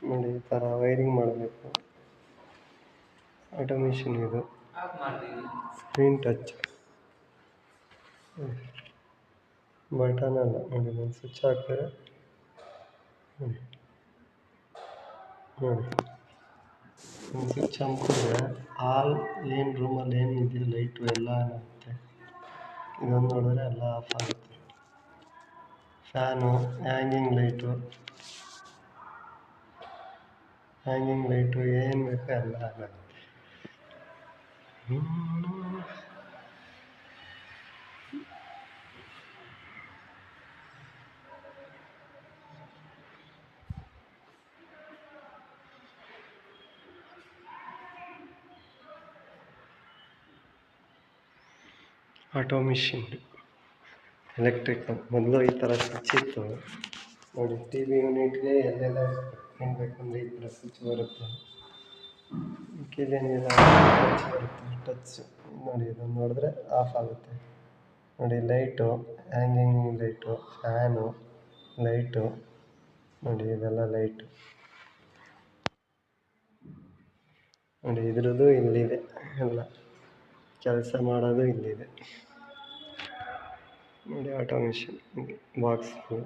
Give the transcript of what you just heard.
ನೋಡಿ ಈ ಥರ ವೈರಿಂಗ್ ಮಾಡಬೇಕು. ಆಟೋಮೇಷನ್ ಇದು ಸ್ಕ್ರೀನ್ ಟಚ್ ಬಟನ್ ಅಲ್ಲ ನೋಡಿ. ನಾನು ಸ್ವಿಚ್ ಹಾಕ್ತಾರೆ ನೋಡಿ ನೋಡಿ ಒಂದು ಸ್ವಿಚ್ ಹಾಕಿದ್ರೆ ಆಲ್ ಏನು ರೂಮಲ್ಲಿ ಏನು ಇದೆಯೋ ಲೈಟು ಎಲ್ಲ ಆನ್ ಆಗುತ್ತೆ. ಇದೊಂದು ನೋಡಿದ್ರೆ ಎಲ್ಲ ಆಫ್ ಆಗುತ್ತೆ. ಫ್ಯಾನು, ಹ್ಯಾಂಗಿಂಗ್ ಲೈಟು ಏನು ಬೇಕೋ ಎಲ್ಲ ಆನ್ ಆಗುತ್ತೆ. Automation electrical. ಮೊದಲು ಈ ಥರ ಸ್ವಿಚ್ ಇತ್ತು ನೋಡಿ. ಟಿ ವಿ ಯೂನಿಟ್ಗೆ ಎಲ್ಲೆಲ್ಲ ಏನು ಬೇಕಂದರೆ ಈ ಥರ ಸ್ವಿಚ್ ಬರುತ್ತೆ. ಕೀಲೇನಿಲ್ಲ ಟಚ್ ಬರುತ್ತೆ. ಟಚ್ ನೋಡಿ, ಇದನ್ನು ನೋಡಿದ್ರೆ ಆಫ್ ಆಗುತ್ತೆ ನೋಡಿ. Light, hanging light, fan, light ನೋಡಿ. ಇದೆಲ್ಲ ಲೈಟು ನೋಡಿ. ಇದ್ರದ್ದು ಇಲ್ಲಿದೆ ಎಲ್ಲ ಕೆಲಸ ಮಾಡೋದು ಇಲ್ಲಿದೆ ನೋಡಿ. Automation box